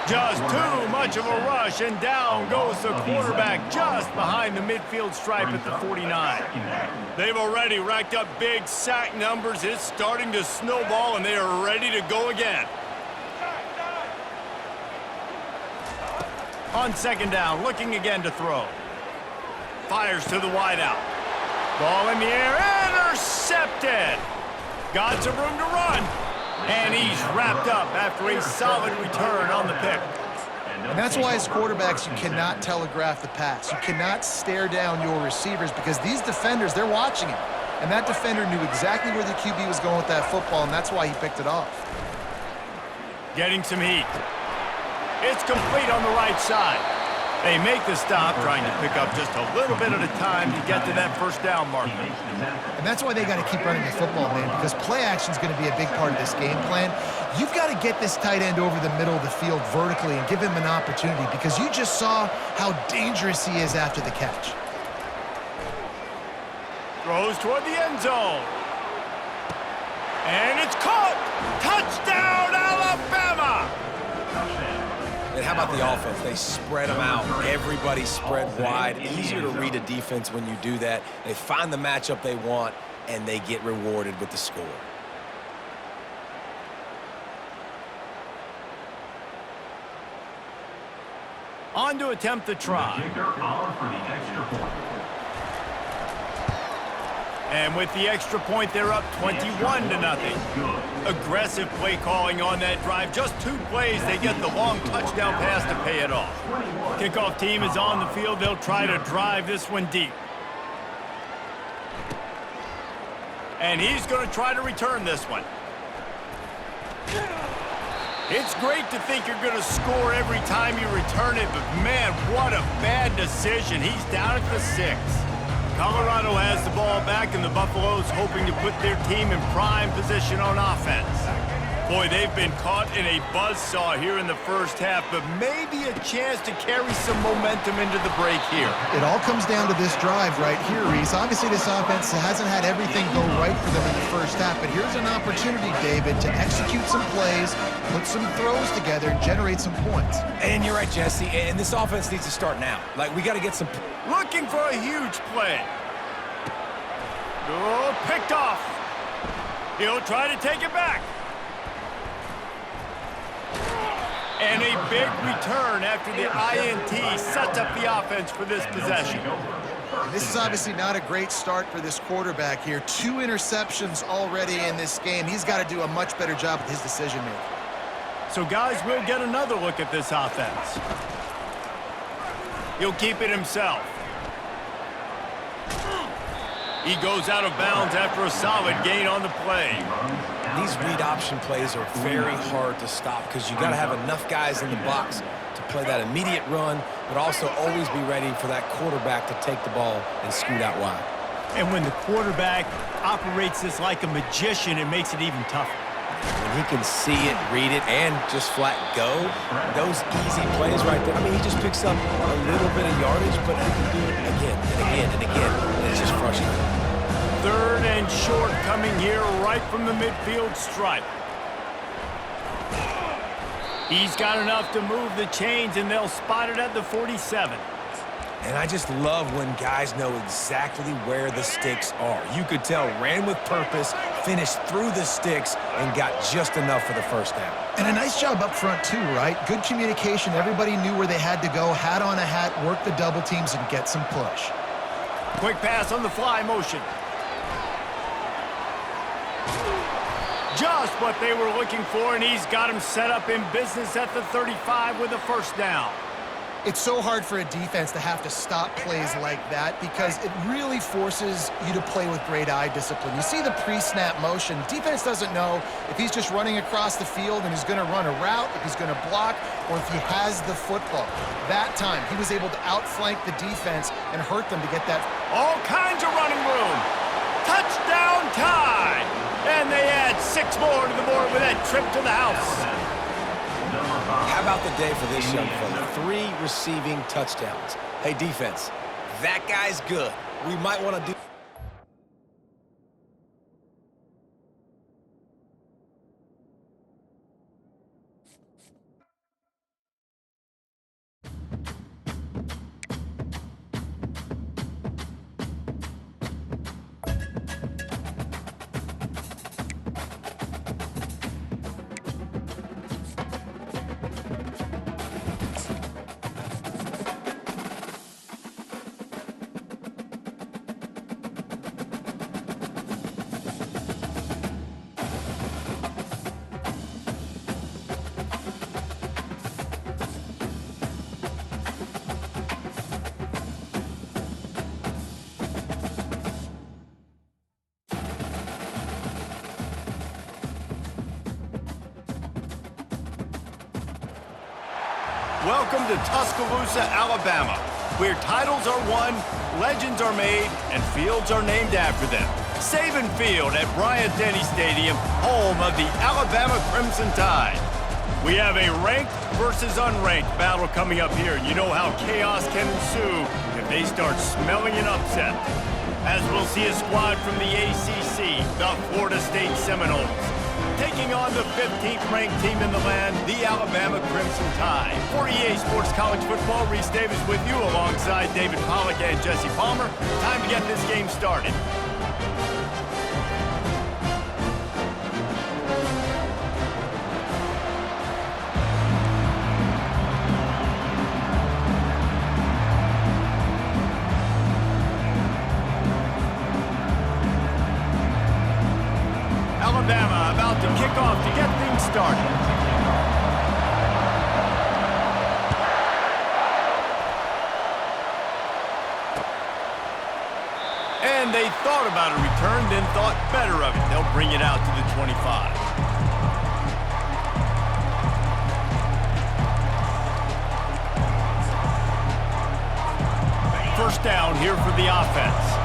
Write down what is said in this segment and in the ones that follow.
Just too much of a rush, and down goes the quarterback just behind the midfield stripe at the 49. They've already racked up big sack numbers. It's starting to snowball, and they are ready to go again. On second down, looking again to throw. Fires to the wideout. Ball in the air, intercepted. Got some room to run. And he's wrapped up after a solid return on the pick. And that's why as quarterbacks, you cannot telegraph the pass. You cannot stare down your receivers because these defenders, they're watching him. And that defender knew exactly where the QB was going with that football, and that's why he picked it off. Getting some heat. It's complete on the right side. They make the stop, trying to pick up just a little bit at a time to get to that first down marker. And that's why they got to keep running the football, man, because play action is going to be a big part of this game plan. You've got to get this tight end over the middle of the field vertically and give him an opportunity because you just saw how dangerous he is after the catch. Throws toward the end zone. And it's caught! Touchdown, Alabama! And how about the offense? They spread them out. Everybody spread wide. Easier to read a defense when you do that. They find the matchup they want, and they get rewarded with the score. On to attempt the try. And with the extra point, they're up 21-0. Aggressive play calling on that drive. Just 2 plays, they get the long touchdown pass to pay it off. Kickoff team is on the field. They'll try to drive this one deep. And he's going to try to return this one. It's great to think you're going to score every time you return it, but man, what a bad decision. He's down at the 6. Colorado has the ball back, and the Buffaloes hoping to put their team in prime position on offense. Boy, they've been caught in a buzzsaw here in the first half, but maybe a chance to carry some momentum into the break here. It all comes down to this drive right here, Reese. Obviously, this offense hasn't had everything go right for them in the first half, but here's an opportunity, David, to execute some plays, put some throws together, and generate some points. And you're right, Jesse, and this offense needs to start now. Like, we got to get some... Looking for a huge play. Oh, picked off. He'll try to take it back. And a big return after the INT sets up the offense for this possession. This is obviously not a great start for this quarterback here. 2 interceptions already in this game. He's got to do a much better job with his decision-making. So, guys, we'll get another look at this offense. He'll keep it himself. He goes out of bounds after a solid gain on the play. These read option plays are very hard to stop because you got to have enough guys in the box to play that immediate run, but also always be ready for that quarterback to take the ball and scoot out wide. And when the quarterback operates this like a magician, it makes it even tougher. When he can see it, read it, and just flat go, those easy plays right there. I mean, he just picks up a little bit of yardage, but he can do it again and again and again, and it's just frustrating. 3rd and short coming here right from the midfield stripe. He's got enough to move the chains, and they'll spot it at the 47. And I just love when guys know exactly where the sticks are. You could tell ran with purpose, finished through the sticks, and got just enough for the first down. And a nice job up front, too, right? Good communication. Everybody knew where they had to go, hat on a hat, work the double teams, and get some push. Quick pass on the fly motion. Just what they were looking for, and he's got him set up in business at the 35 with a first down. It's so hard for a defense to have to stop plays like that because it really forces you to play with great eye discipline. You see the pre-snap motion. Defense doesn't know if he's just running across the field and he's going to run a route, if he's going to block, or if he has the football. That time, he was able to outflank the defense and hurt them to get that. All kinds of running room. Touchdown tie. And they add 6 more to the board with that trip to the house. How about the day for this young fella? 3 receiving touchdowns. Hey, defense, that guy's good. We might want to do... Welcome to Tuscaloosa, Alabama, where titles are won, legends are made, and fields are named after them. Saban Field at Bryant-Denny Stadium, home of the Alabama Crimson Tide. We have a ranked versus unranked battle coming up here. You know how chaos can ensue if they start smelling an upset. As we'll see a squad from the ACC, the Florida State Seminoles, taking on the 15th ranked team in the land, the Alabama Crimson Tide. For EA Sports College Football, Reese Davis with you alongside David Pollack and Jesse Palmer. Time to get this game started. Alabama about to kick off to get things started. And they thought about a return, then thought better of it. They'll bring it out to the 25. First down here for the offense.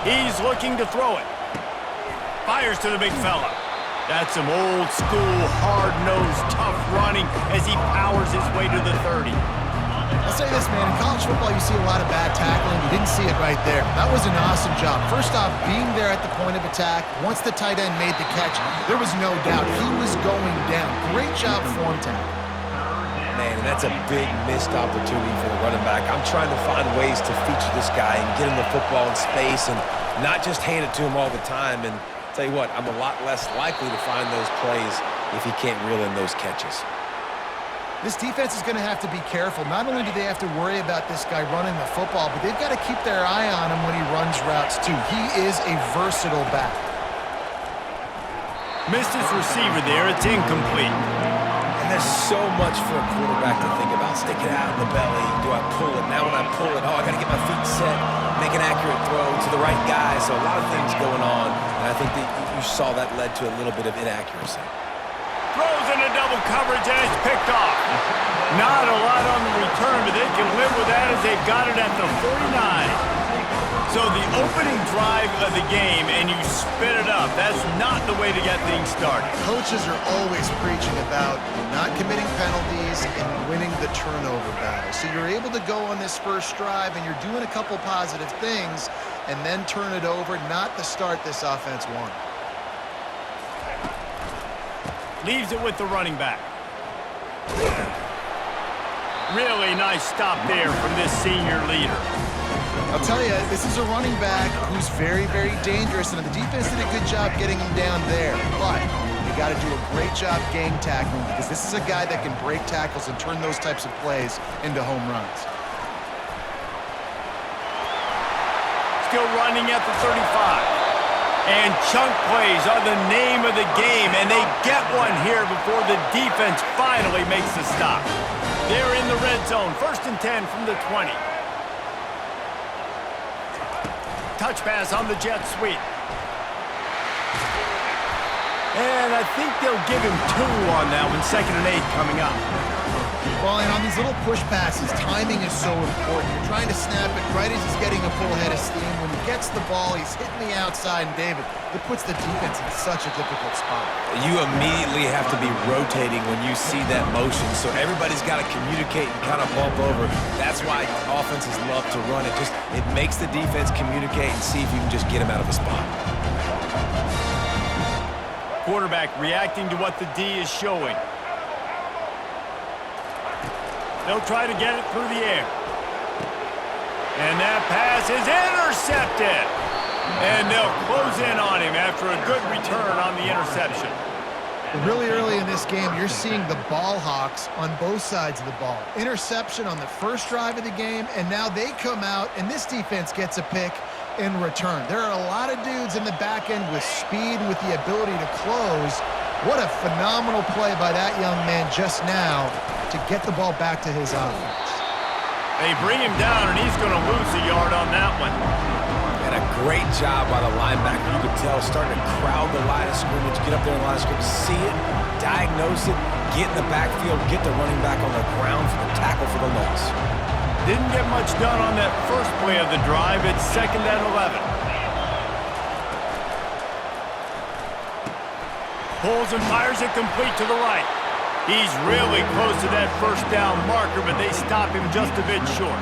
He's looking to throw it. Fires to the big fella. That's some old school, hard-nosed, tough running as he powers his way to the 30. I'll say this, man. In college football, you see a lot of bad tackling. You didn't see it right there. That was an awesome job. First off, being there at the point of attack. Once the tight end made the catch, there was no doubt he was going down. Great job form tackle. Man, and that's a big missed opportunity for the running back. I'm trying to find ways to feature this guy and get him the football in space and not just hand it to him all the time. And tell you what, I'm a lot less likely to find those plays if he can't reel in those catches. This defense is going to have to be careful. Not only do they have to worry about this guy running the football, but they've got to keep their eye on him when he runs routes too. He is a versatile back. Missed his receiver there. It's incomplete. And there's so much for a quarterback to think about. Stick it out in the belly. Do I pull it? Now when I pull it, I got to get my feet set, make an accurate throw to the right guy. So a lot of things going on, and I think that you saw that led to a little bit of inaccuracy. Throws into double coverage, and it's picked off. Not a lot on the return, but they can live with that as they've got it at the 49. So the opening drive of the game, and you spit it up. That's not the way to get things started. Coaches are always preaching about not committing penalties and winning the turnover battle. So you're able to go on this first drive, and you're doing a couple positive things, and then turn it over, not the start this offense wanted. Leaves it with the running back. Really nice stop there from this senior leader. I'll tell you, this is a running back who's very, very dangerous, and the defense did a good job getting him down there. But you got to do a great job game tackling because this is a guy that can break tackles and turn those types of plays into home runs. Still running at the 35. And chunk plays are the name of the game, and they get one here before the defense finally makes the stop. They're in the red zone, 1st and 10 from the 20. Touch pass on the jet sweep. And I think they'll give him 2 on that one, 2nd and 8 coming up. Well, and on these little push passes, timing is so important. You're trying to snap it right as he's getting a full head of steam. When he gets the ball, he's hitting the outside, and David, it puts the defense in such a difficult spot. You immediately have to be rotating when you see that motion, so everybody's got to communicate and kind of bump over. That's why offenses love to run it. It makes the defense communicate and see if you can just get him out of a spot. Quarterback reacting to what the D is showing. They'll try to get it through the air. And that pass is intercepted. And they'll close in on him after a good return on the interception. Really early in this game, you're seeing the ball hawks on both sides of the ball. Interception on the first drive of the game, and now they come out, and this defense gets a pick in return. There are a lot of dudes in the back end with speed, with the ability to close. What a phenomenal play by that young man just now to get the ball back to his offense. They bring him down, and he's going to lose a yard on that one. And a Great job by the linebacker. You could tell starting to crowd the line of scrimmage, get up there in the line of scrimmage, see it, diagnose it, get in the backfield, get the running back on the ground for the tackle for the loss. Didn't get much done on that first play of the drive. It's 2nd and 11. Pulls and fires it complete to the right. He's really close to that first down marker, but they stop him just a bit short.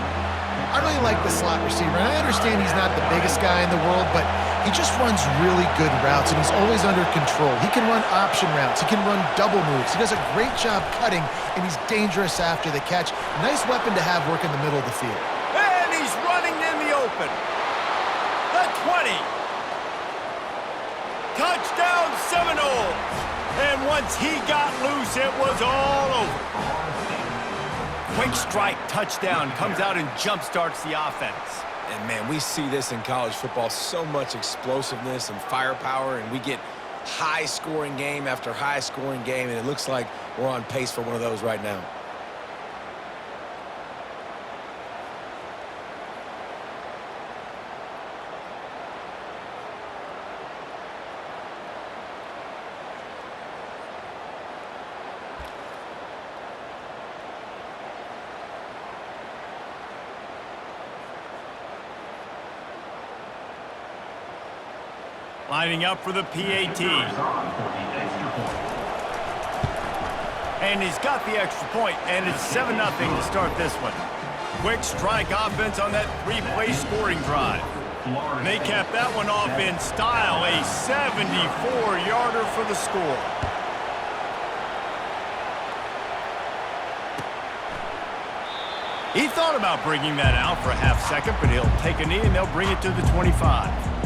I really like the slot receiver, and I understand he's not the biggest guy in the world, but he just runs really good routes, and he's always under control. He can run option routes. He can run double moves. He does a great job cutting, and he's dangerous after the catch. Nice weapon to have work in the middle of the field. And he's running in the open. The 20. Touchdown Seminoles. And once he got loose, it was all over. Quick strike, touchdown, comes out and jump-starts the offense. And, man, we see this in college football, so much explosiveness and firepower, and we get high-scoring game after high-scoring game, and it looks like we're on pace for one of those right now. Lining up for the PAT. And he's got the extra point, and it's 7-0 to start this one. Quick strike offense on that 3-play scoring drive. And they capped that one off in style, a 74-yarder for the score. He thought about bringing that out for a half second, but he'll take a knee and they'll bring it to the 25.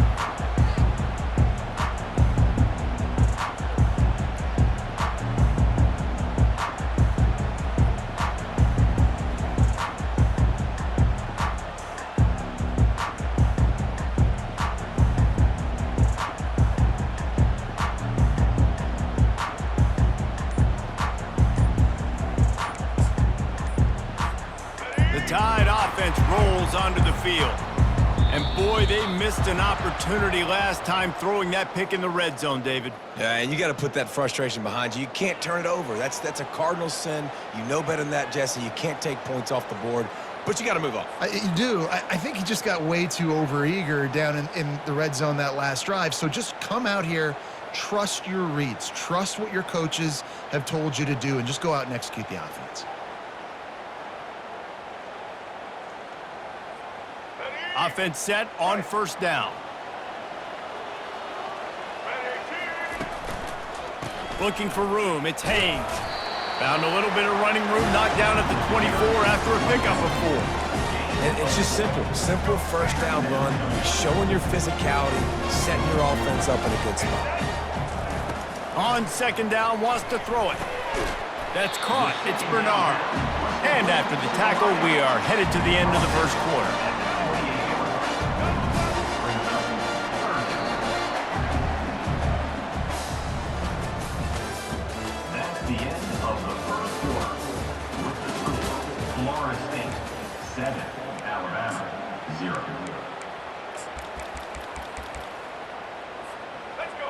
Tide offense rolls onto the field. And boy, they missed an opportunity last time throwing that pick in the red zone, David. Yeah, and you got to put that frustration behind you. You can't turn it over. That's a cardinal sin. You know better than that, Jesse. You can't take points off the board, but you got to move on. You do. I think he just got way too overeager down in the red zone that last drive. So just come out here, trust your reads, trust what your coaches have told you to do, and just go out and execute the offense. Offense set on first down. Looking for room, it's Haynes. Found a little bit of running room, knocked down at the 24 after a pickup of 4. And it's just simple first down run, showing your physicality, setting your offense up in a good spot. On second down, wants to throw it. That's caught, it's Bernard. And after the tackle, we are headed to the end of the first quarter.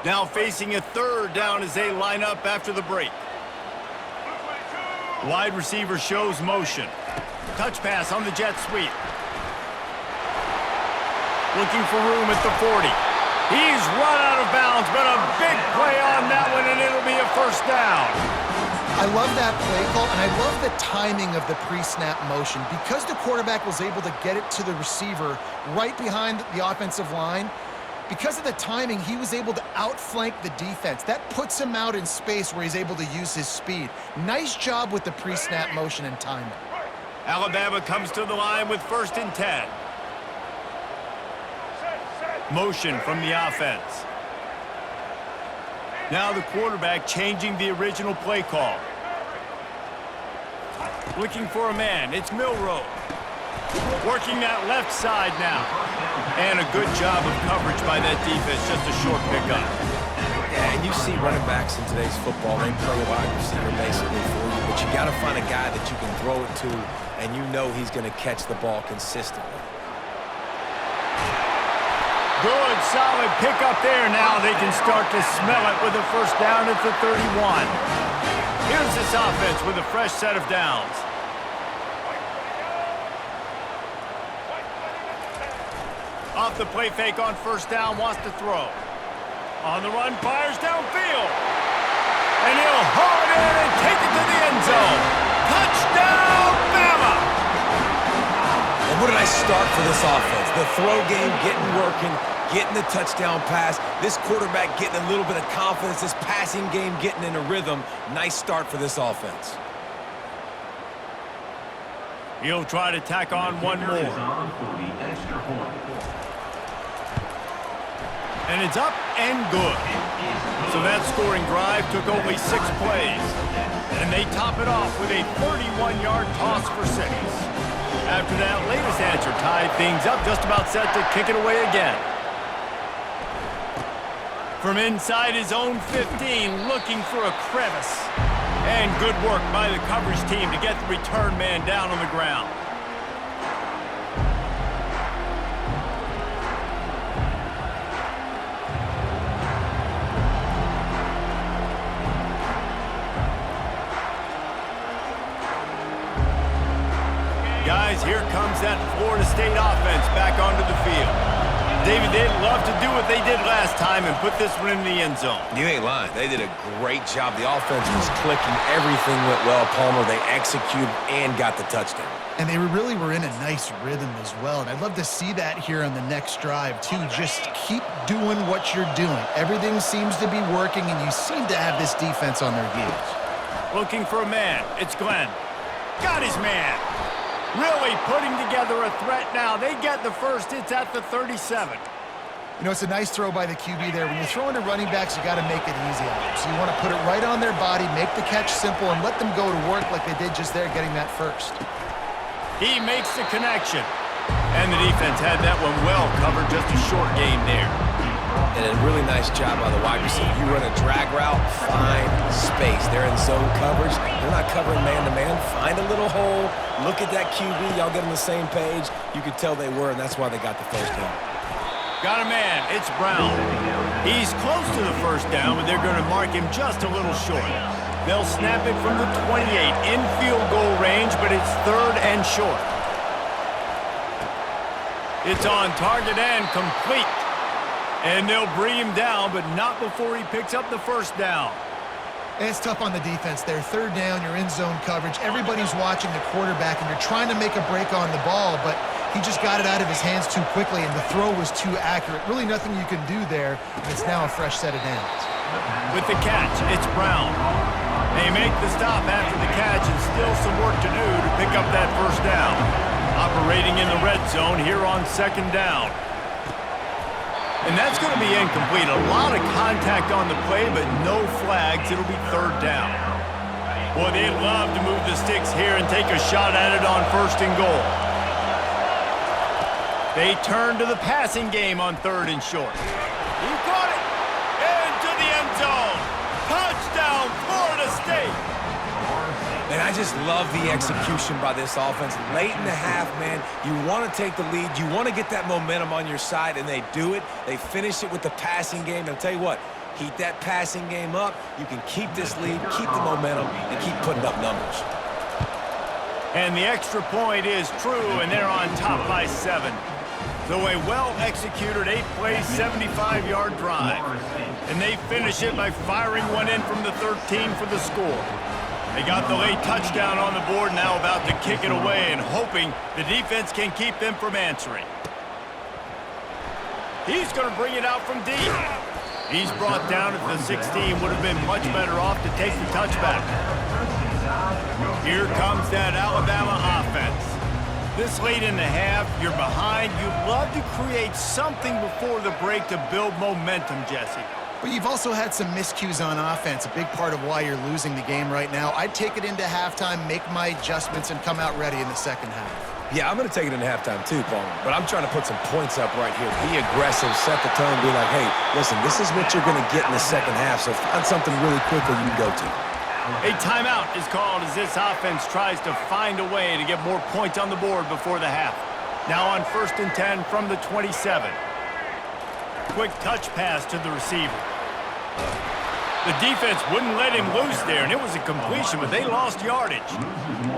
Now facing a third down as they line up after the break. Wide receiver shows motion. Touch pass on the jet sweep. Looking for room at the 40. He's run out of bounds, but a big play on that one, and it'll be a first down. I love that play call, and I love the timing of the pre-snap motion. Because the quarterback was able to get it to the receiver right behind the offensive line, because of the timing, he was able to outflank the defense. That puts him out in space where he's able to use his speed. Nice job with the pre-snap motion and timing. Alabama comes to the line with 1st and 10. Motion from the offense. Now the quarterback changing the original play call. Looking for a man. It's Milroe. Working that left side now. And a good job of coverage by that defense. Just a short pickup. Yeah, and you see running backs in today's football, they play wide receiver basically for you, but you got to find a guy that you can throw it to, and you know he's going to catch the ball consistently. Good, solid pickup there. Now they can start to smell it with a first down at the 31. Here's this offense with a fresh set of downs. Off the play fake on first down, wants to throw. On the run, fires downfield. And he'll haul it in and take it to the end zone. Touchdown, Bama! And what did I start for this offense? The throw game getting working, getting the touchdown pass. This quarterback getting a little bit of confidence. This passing game getting in a rhythm. Nice start for this offense. He'll try to tack on one more. And it's up and good. So that scoring drive took only 6 plays. And they top it off with a 31-yard toss for 6. After that latest answer tied things up, just about set to kick it away again. From inside his own 15, looking for a crevice. And good work by the coverage team to get the return man down on the ground. Guys, here comes that Florida State offense back onto the field. David, they'd love to do what they did last time and put this one in the end zone. You ain't lying. They did a great job. The offense was clicking. Everything went well, Palmer. They executed and got the touchdown. And they really were in a nice rhythm as well. And I'd love to see that here on the next drive, too. Just keep doing what you're doing. Everything seems to be working, and you seem to have this defense on their heels. Looking for a man. It's Glenn. Got his man. Really putting together a threat now. They get the first. It's at the 37. You know, it's a nice throw by the QB there. When you're throwing to running backs, you got to make it easy on them. So you want to put it right on their body, make the catch simple, and let them go to work like they did just there, getting that first. He makes the connection. And the defense had that one well covered. Just a short game there. And a really nice job by the wide receiver. You run a drag route, find space. They're in zone coverage. They're not covering man-to-man. Find a little hole. Look at that QB. Y'all get on the same page. You could tell they were, and that's why they got the first down. Got a man. It's Brown. He's close to the first down, but they're going to mark him just a little short. They'll snap it from the 28 in field goal range, but it's 3rd and short. It's on target and complete. And they'll bring him down, but not before he picks up the first down. And it's tough on the defense there. 3rd down, you're in zone coverage. Everybody's watching the quarterback, and you're trying to make a break on the ball, but he just got it out of his hands too quickly, and the throw was too accurate. Really nothing you can do there, and it's now a fresh set of downs. With the catch, it's Brown. They make the stop after the catch, and still some work to do to pick up that first down. Operating in the red zone here on 2nd down. And that's going to be incomplete. A lot of contact on the play, but no flags. It'll be 3rd down. Boy, they'd love to move the sticks here and take a shot at it on 1st and goal. They turn to the passing game on 3rd and short. He caught it into the end zone. Touchdown, Florida State. And I just love the execution by this offense. Late in the half, man, you want to take the lead. You want to get that momentum on your side, and they do it. They finish it with the passing game. And I'll tell you what, keep that passing game up. You can keep this lead, keep the momentum, and keep putting up numbers. And the extra point is true, and they're on top by 7. So a well-executed 8-play, 75-yard drive. And they finish it by firing one in from the 13 for the score. They got the late touchdown on the board, now about to kick it away and hoping the defense can keep them from answering. He's going to bring it out from deep. He's brought down at the 16. Would have been much better off to take the touchback. Here comes that Alabama offense. This late in the half, you're behind. You'd love to create something before the break to build momentum, Jesse. But you've also had some miscues on offense, a big part of why you're losing the game right now. I'd take it into halftime, make my adjustments, and come out ready in the 2nd half. Yeah, I'm going to take it in halftime too, Palmer. But I'm trying to put some points up right here. Be aggressive, set the tone, be like, hey, listen, this is what you're going to get in the 2nd half, so find something really quickly you can go to. A timeout is called as this offense tries to find a way to get more points on the board before the half. Now on 1st and 10 from the 27. quick touch pass to the receiver. The defense wouldn't let him loose there, and it was a completion, but they lost yardage.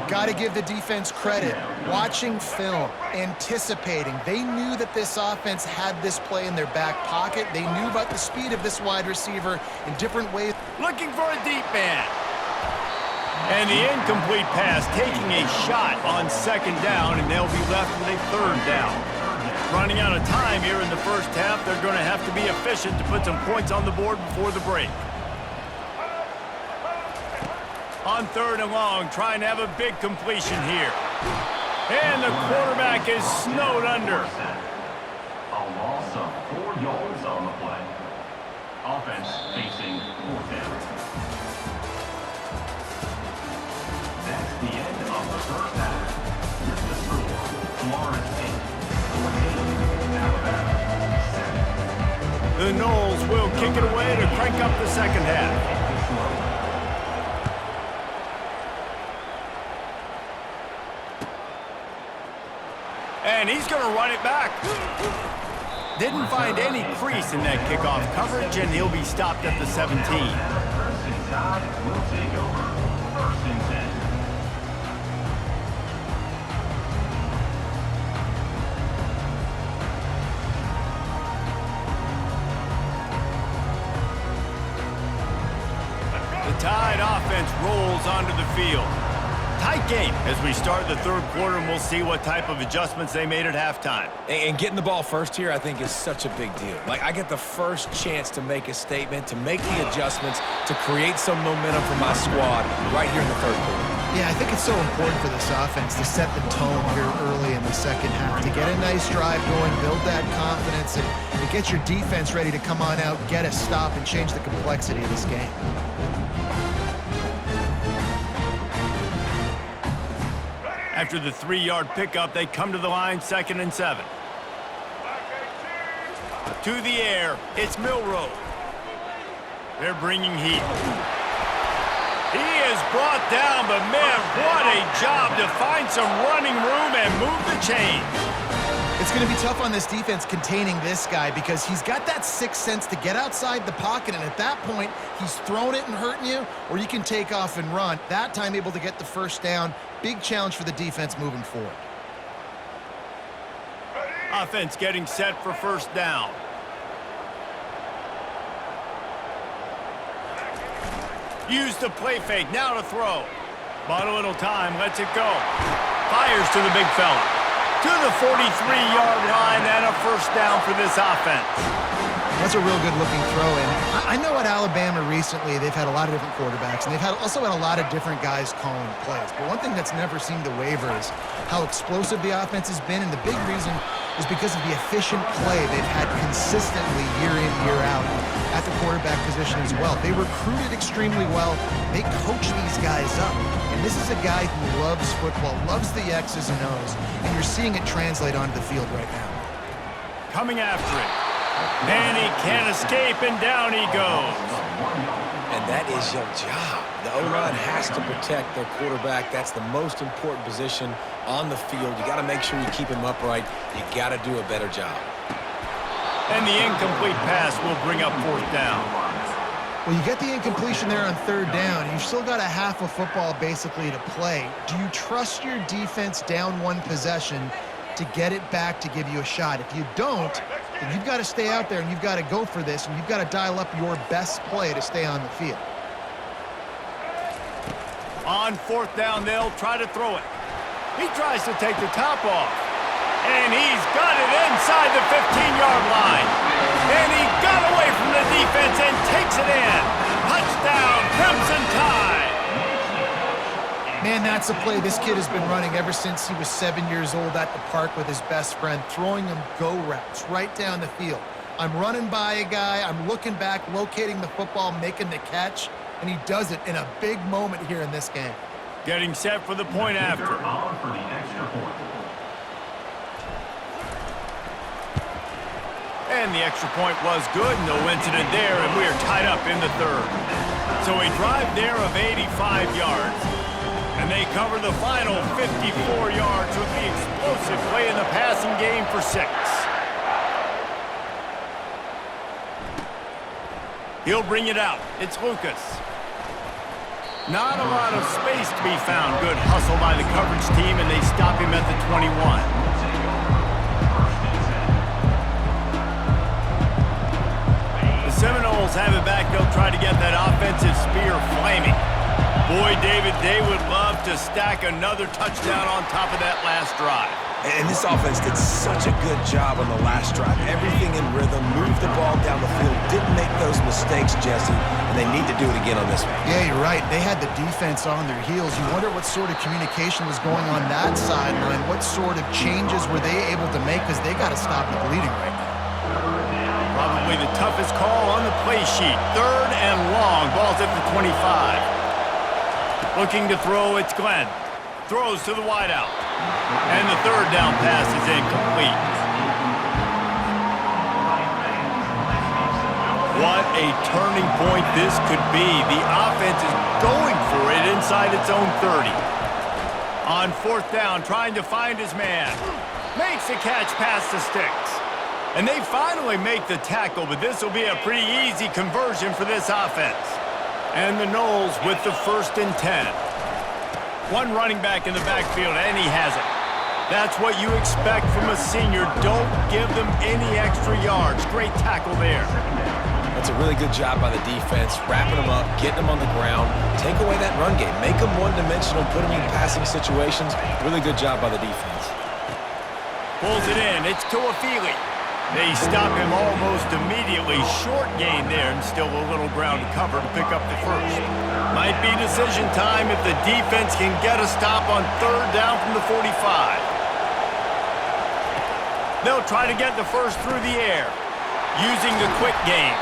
Got to give the defense credit. Watching film, anticipating. They knew that this offense had this play in their back pocket. They knew about the speed of this wide receiver in different ways. Looking for a deep man. And the incomplete pass taking a shot on second down, and they'll be left with a third down. Running out of time here in the first half, they're going to have to be efficient to put some points on the board before the break. On third and long, trying to have a big completion here. And the quarterback is snowed under. A loss of 4 yards on the play. Offense facing 4th down. That's the end of the first half. Here's the score. Florida State 14, Alabama 7. The Noles will kick it away to crank up the second half. And he's going to run it back. Didn't find any crease in that kickoff coverage, and he'll be stopped at the 17. First and Todd will take over. 1st and 10. The Tide offense rolls onto the field. Tight game as we start the third quarter, and we'll see what type of adjustments they made at halftime. And getting the ball first here, I think, is such a big deal. Like, I get the first chance to make a statement, to make the adjustments, to create some momentum for my squad right here in the third quarter. Yeah, I think it's so important for this offense to set the tone here early in the second half, to get a nice drive going, build that confidence, and get your defense ready to come on out, get a stop, and change the complexity of this game. After the 3-yard pickup, they come to the line, 2nd and 7. To the air, it's Milroe. They're bringing heat. He is brought down, but man, what a job to find some running room and move the chains. It's going to be tough on this defense containing this guy because he's got that sixth sense to get outside the pocket, and at that point, he's throwing it and hurting you, or you can take off and run. That time able to get the first down. Big challenge for the defense moving forward. Offense getting set for first down. Use the play fake, now to throw. Bought a little time, lets it go. Fires to the big fella. To the 43-yard line, and a first down for this offense. That's a real good-looking throw. And I know at Alabama recently they've had a lot of different quarterbacks, and they've also had a lot of different guys calling plays. But one thing that's never seemed to waver is how explosive the offense has been, and the big reason is because of the efficient play they've had consistently year in, year out at the quarterback position as well. They recruited extremely well. They coach these guys up. And this is a guy who loves football, loves the X's and O's, and you're seeing it translate onto the field right now. Coming after it. And he can't escape, and down he goes. And that is your job. The O-line has to protect their quarterback. That's the most important position on the field. You got to make sure you keep him upright. You got to do a better job. And the incomplete pass will bring up fourth down. Well, you get the incompletion there on third down. You've still got a half of football basically to play. Do you trust your defense down one possession to get it back to give you a shot? If you don't, then you've got to stay out there and you've got to go for this, and you've got to dial up your best play to stay on the field. On fourth down, they'll try to throw it. He tries to take the top off. And he's got it inside the 15-yard line. And he got away from the defense and takes it in. Touchdown, Crimson Tide. Man, that's a play this kid has been running ever since he was 7 years old at the park with his best friend, throwing him go routes right down the field. I'm running by a guy, I'm looking back, locating the football, making the catch, and he does it in a big moment here in this game. Getting set for the point after. On for the extra point. And the extra point was good, no incident there, and we are tied up in the third. So a drive there of 85 yards. And they cover the final 54 yards with the explosive play in the passing game for 6. He'll bring it out. It's Lucas. Not a lot of space to be found. Good hustle by the coverage team, and they stop him at the 21. The Seminoles have it back. They'll try to get that offensive spear flaming. Boy, David, they would love to stack another touchdown on top of that last drive. And this offense did such a good job on the last drive. Everything in rhythm, moved the ball down the field, didn't make those mistakes, Jesse, and they need to do it again on this one. Yeah, you're right. They had the defense on their heels. You wonder what sort of communication was going on that sideline. What sort of changes were they able to make, because they got to stop the bleeding right now. Probably the toughest call on the play sheet. 3rd and long. Ball's at the 25. Looking to throw, it's Glenn. Throws to the wideout. And the 3rd down pass is incomplete. What a turning point this could be. The offense is going for it inside its own 30. On 4th down, trying to find his man. Makes a catch past the sticks. And they finally make the tackle, but this will be a pretty easy conversion for this offense. And the Noles with the 1st and 10. One running back in the backfield, and he has it. That's what you expect from a senior. Don't give them any extra yards. Great tackle there. That's a really good job by the defense, wrapping them up, getting them on the ground, take away that run game, make them one-dimensional, put them in passing situations. Really good job by the defense. Pulls it in. It's Tuafili. They stop him almost immediately. Short gain there, and still a little ground to cover to pick up the 1st. Might be decision time if the defense can get a stop on 3rd down from the 45. They'll try to get the 1st through the air, using the quick game.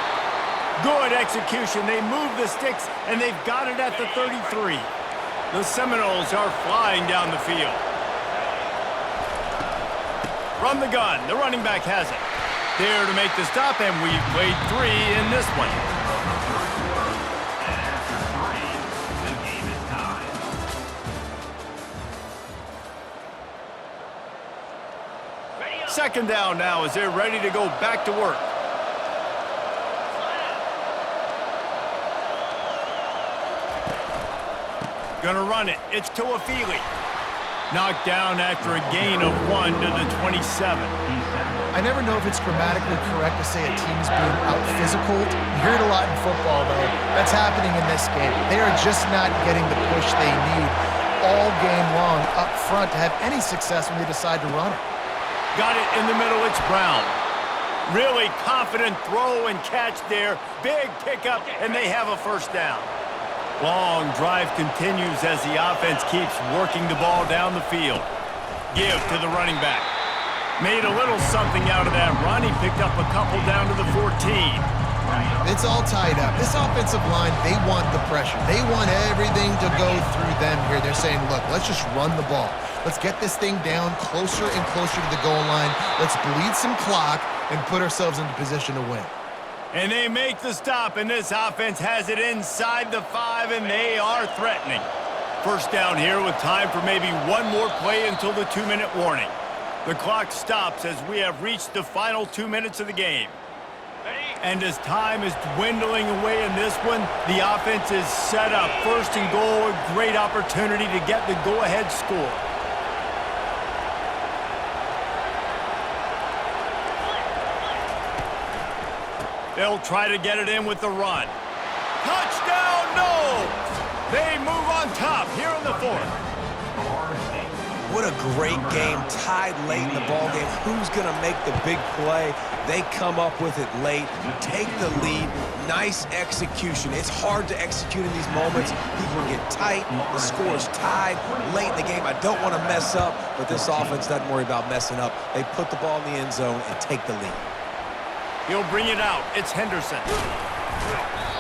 Good execution. They move the sticks, and they've got it at the 33. The Seminoles are flying down the field. From the gun, the running back has it. There to make the stop, and we've played 3 in this one. Second down now as they're ready to go back to work. Gonna run it. It's Tuafili. Knocked down after a gain of 1 to the 27. I never know if it's grammatically correct to say a team is being out-physical. You hear it a lot in football, though. That's happening in this game. They are just not getting the push they need all game long up front to have any success when they decide to run it. Got it in the middle. It's Brown. Really confident throw and catch there. Big pickup, and they have a 1st down. Long drive continues as the offense keeps working the ball down the field. Give to the running back. Made a little something out of that run. He picked up a couple down to the 14. It's all tied up. This offensive line, they want the pressure. They want everything to go through them here. They're saying, look, let's just run the ball. Let's get this thing down closer and closer to the goal line. Let's bleed some clock and put ourselves into position to win. And they make the stop, and this offense has it inside the 5, and they are threatening. 1st down here with time for maybe one more play until the 2-minute warning. The clock stops as we have reached the final 2 minutes of the game. And as time is dwindling away in this one, the offense is set up. 1st and goal, a great opportunity to get the go-ahead score. They'll try to get it in with the run. Touchdown, Noles! They move on top here in the 4th. What a great game, tied late in the ball game. Who's going to make the big play? They come up with it late, take the lead. Nice execution. It's hard to execute in these moments. People get tight. The score is tied late in the game. I don't want to mess up, but this offense doesn't worry about messing up. They put the ball in the end zone and take the lead. He'll bring it out. It's Henderson.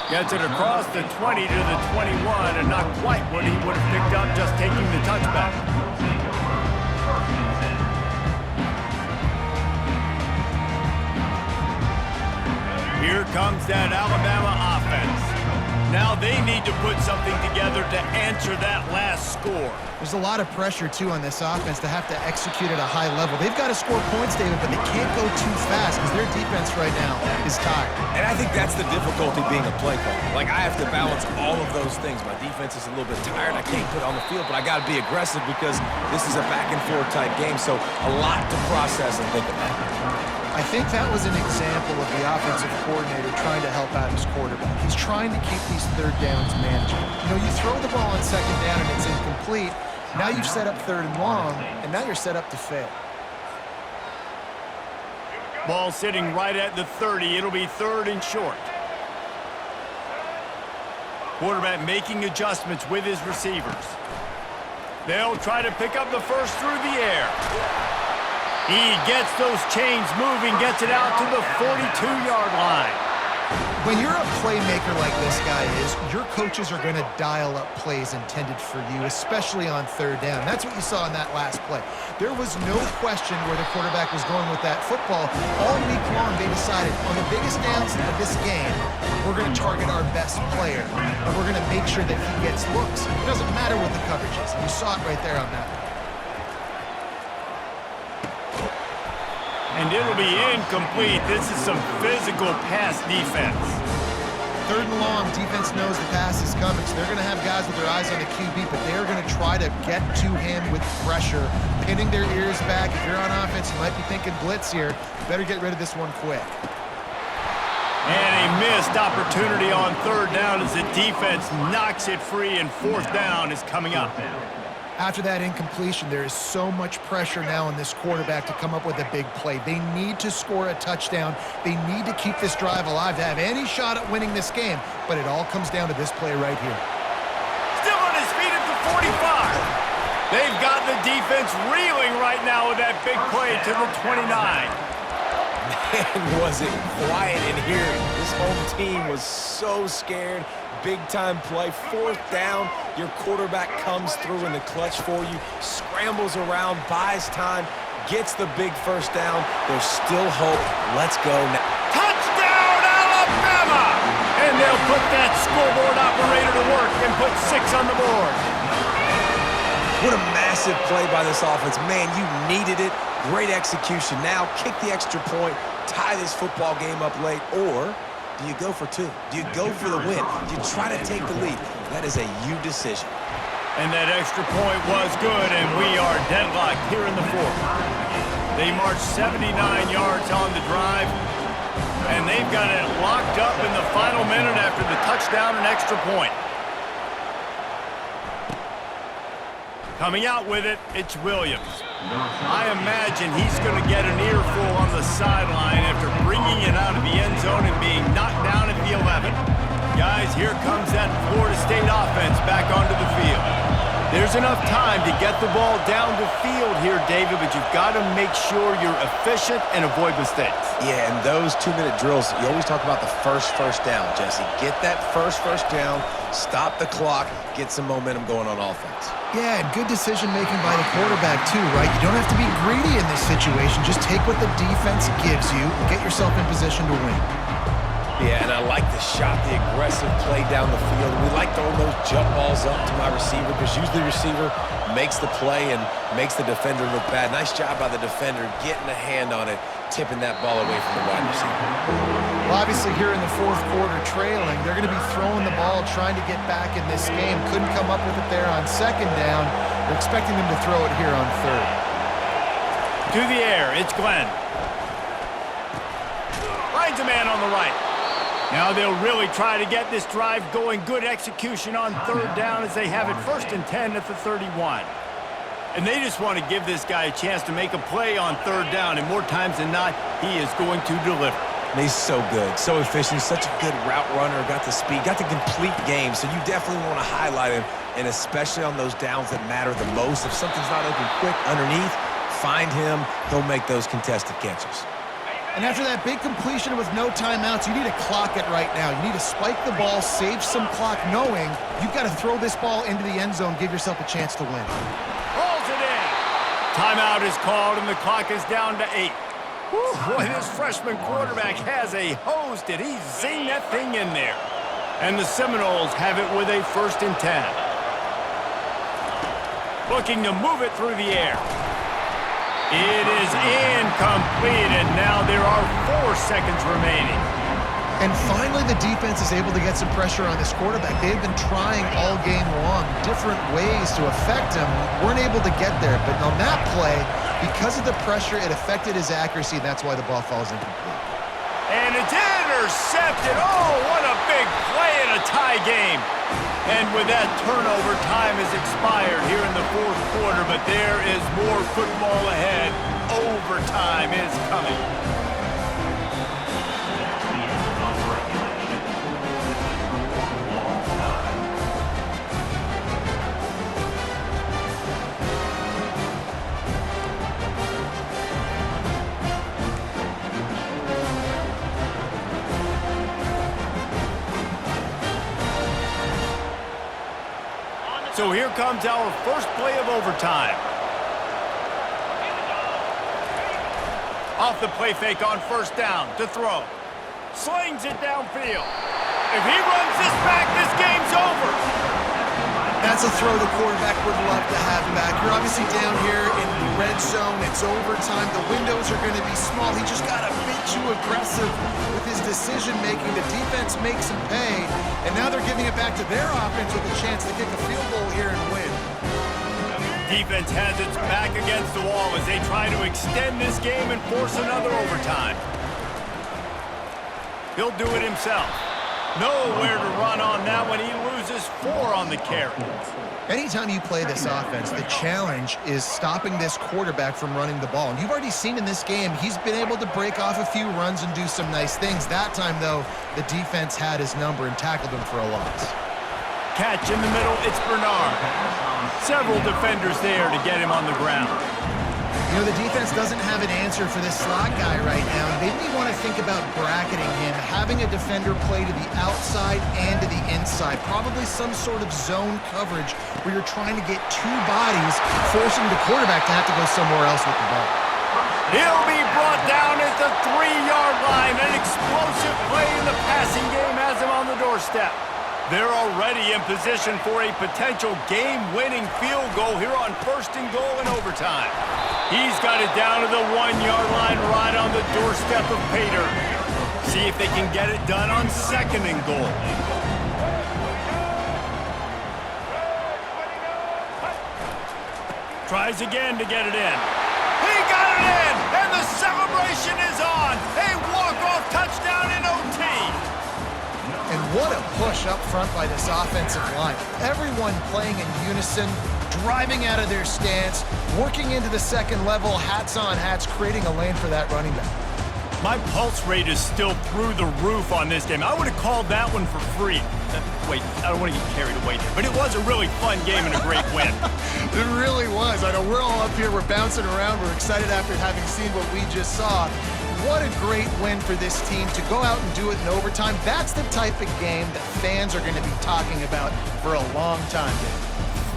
Gets it across the 20 to the 21, and not quite what he would have picked up just taking the touchback. Here comes that Alabama offense. Now they need to put something together to answer that last score. There's a lot of pressure, too, on this offense to have to execute at a high level. They've got to score points, David, but they can't go too fast because their defense right now is tired. And I think that's the difficulty being a play caller. Like, I have to balance all of those things. My defense is a little bit tired. I can't put it on the field, but I got to be aggressive because this is a back-and-forth type game, so a lot to process and think about. I think that was an example of the offensive coordinator trying to help out his quarterback. He's trying to keep these third downs manageable. You know, you throw the ball on second down and it's incomplete. Now you've set up third and long, and now you're set up to fail. Ball sitting right at the 30. It'll be third and short. Quarterback making adjustments with his receivers. They'll try to pick up the first through the air. He gets those chains moving, gets it out to the 42-yard line. When you're a playmaker like this guy is, your coaches are going to dial up plays intended for you, especially on third down. That's what you saw in that last play. There was no question where the quarterback was going with that football. All week long, they decided on the biggest downs of this game, we're going to target our best player, and we're going to make sure that he gets looks. It doesn't matter what the coverage is. You saw it right there on that play. And it'll be incomplete. This is some physical pass defense. Third and long, defense knows the pass is coming, so they're going to have guys with their eyes on the QB, but they're going to try to get to him with pressure, pinning their ears back. If you're on offense, you might be thinking blitz here. You better get rid of this one quick. And a missed opportunity on third down as the defense knocks it free, and fourth down is coming up. After that incompletion, there is so much pressure now on this quarterback to come up with a big play. They need to score a touchdown. They need to keep this drive alive to have any shot at winning this game, but it all comes down to this play right here. Still on his feet at the 45. They've got the defense reeling right now with that big play to the 29. Man, was it quiet in here. This home team was so scared. Big-time play, fourth down. Your quarterback comes through in the clutch for you, scrambles around, buys time, gets the big first down. There's still hope. Let's go now. Touchdown, Alabama! And they'll put that scoreboard operator to work and put 6 on the board. What a massive play by this offense. Man, you needed it. Great execution. Now kick the extra point, tie this football game up late, or do you go for 2? Do you go for the win? Do you try to take the lead? That is a you decision. And that extra point was good, and we are deadlocked here in the fourth. They marched 79 yards on the drive, and they've got it locked up in the final minute after the touchdown and extra point. Coming out with it, it's Williams. I imagine he's going to get an earful on the sideline after bringing it out of the end zone and being knocked down at the 11. Guys, here comes that Florida State offense back onto the field. There's enough time to get the ball down the field here, David, but you've got to make sure you're efficient and avoid mistakes. Yeah, and those 2-minute drills, you always talk about the first down, Jesse. Get that first down, stop the clock, get some momentum going on offense. Yeah, and good decision-making by the quarterback, too, right? You don't have to be greedy in this situation. Just take what the defense gives you and get yourself in position to win. Yeah, and I like the shot, the aggressive play down the field. We like throwing those jump balls up to my receiver because usually the receiver makes the play and makes the defender look bad. Nice job by the defender getting a hand on it, tipping that ball away from the wide receiver. Well, obviously here in the fourth quarter trailing, they're going to be throwing the ball, trying to get back in this game. Couldn't come up with it there on second down. They're expecting them to throw it here on third. To the air, it's Glenn. Finds a man on the right. Now they'll really try to get this drive going. Good execution on third down as they have it 1st and 10 at the 31. And they just want to give this guy a chance to make a play on third down, and more times than not, he is going to deliver. And he's so good, so efficient, such a good route runner, got the speed, got the complete game, so you definitely want to highlight him, and especially on those downs that matter the most. If something's not open quick underneath, find him, he'll make those contested catches. And after that big completion with no timeouts, you need to clock it right now. You need to spike the ball, save some clock, knowing you've got to throw this ball into the end zone, give yourself a chance to win. Hauls it in. Timeout is called, and the clock is down to 8. Boy, this freshman quarterback has a hose. Did he zing that thing in there? And the Seminoles have it with a 1st and 10. Looking to move it through the air. It is incomplete, and now there are 4 seconds remaining. And finally, the defense is able to get some pressure on this quarterback. They've been trying all game long, different ways to affect him. Weren't able to get there, but on that play, because of the pressure, it affected his accuracy, and that's why the ball falls incomplete. And it's intercepted. Oh, what a big play in a tie game. And with that, turnover time has expired here in the 4th quarter, but there is more football ahead. Overtime is coming. So here comes our first play of overtime. Off the play fake on 1st down to throw. Slings it downfield. If he runs this back, this game's over. That's a throw the quarterback would love to have back. You're obviously down here in the red zone. It's overtime. The windows are going to be small. He just got a bit too aggressive with his decision-making. The defense makes him pay, and now they're giving it back to their offense with a chance to kick a field goal here and win. Defense has its back against the wall as they try to extend this game and force another overtime. He'll do it himself. Nowhere to run on that one. He loses 4 on the carry. Anytime you play this offense, the challenge is stopping this quarterback from running the ball. And you've already seen in this game, he's been able to break off a few runs and do some nice things. That time, though, the defense had his number and tackled him for a loss. Catch in the middle, it's Bernard. Several defenders there to get him on the ground. You know, the defense doesn't have an answer for this slot guy right now. They may want to think about bracketing him, having a defender play to the outside and to the inside. Probably some sort of zone coverage where you're trying to get 2 bodies, forcing the quarterback to have to go somewhere else with the ball. He'll be brought down at the 3-yard line. An explosive play in the passing game has him on the doorstep. They're already in position for a potential game-winning field goal here on 1st and goal in overtime. He's got it down to the 1-yard line right on the doorstep of Pater. See if they can get it done on 2nd and goal. Tries again to get it in. He got it in, and the celebration is on. A walk-off touchdown in OT. And what a push up front by this offensive line. Everyone playing in unison, driving out of their stance, working into the 2nd level, hats on hats, creating a lane for that running back. My pulse rate is still through the roof on this game. I would have called that one for free. Wait, I don't want to get carried away here, but it was a really fun game and a great win. It really was. I know we're all up here, we're bouncing around, we're excited after having seen what we just saw. What a great win for this team to go out and do it in overtime. That's the type of game that fans are going to be talking about for a long time, Dave.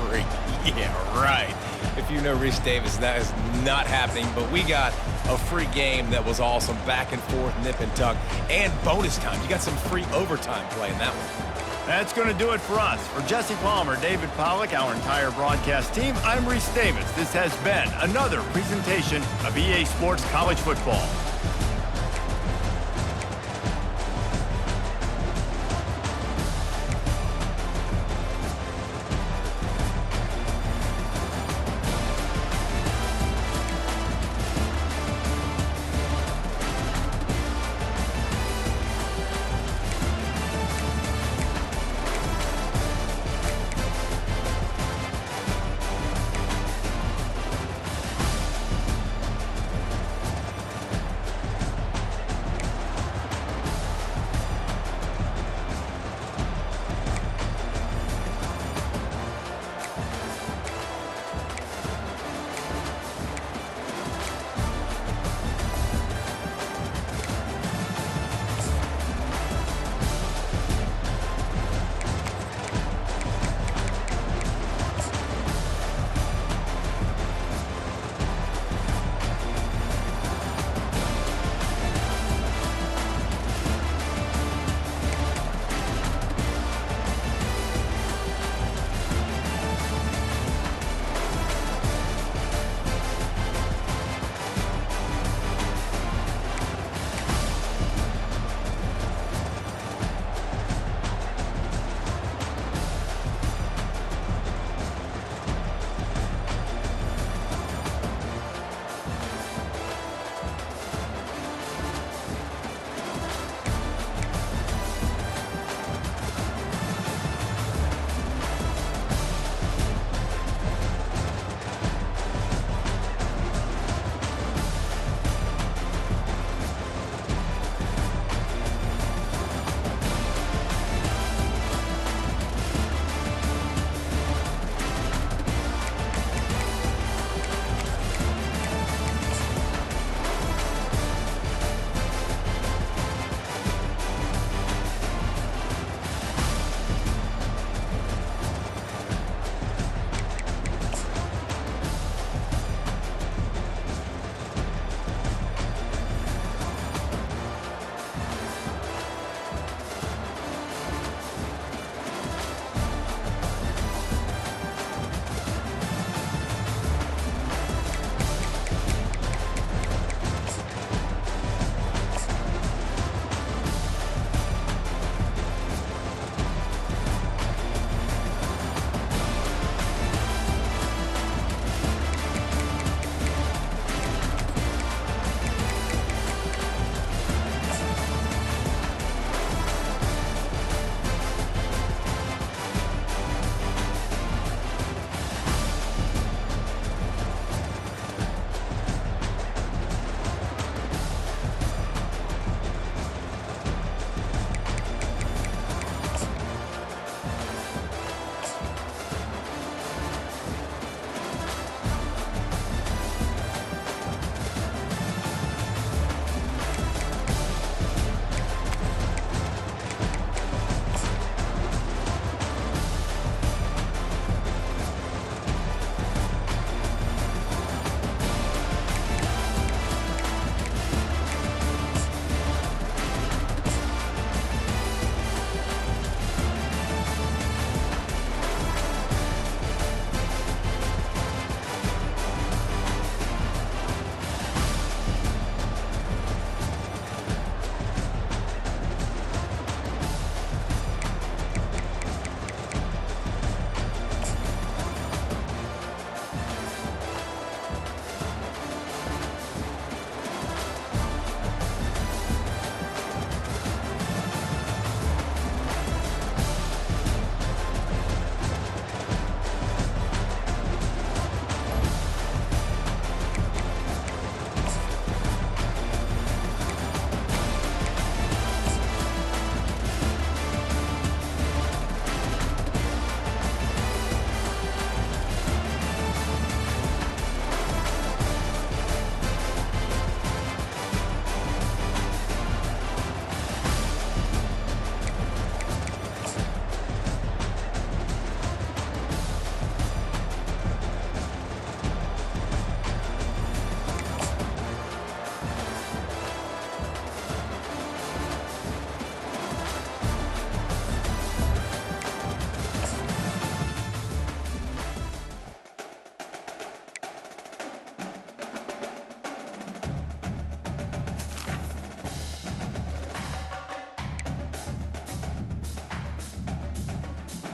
Freak. Yeah, right. If you know Reese Davis, that is not happening, but we got a free game that was awesome. Back and forth, nip and tuck, and bonus time. You got some free overtime play in that one. That's going to do it for us. For Jesse Palmer, David Pollack, our entire broadcast team, I'm Reese Davis. This has been another presentation of EA Sports College Football.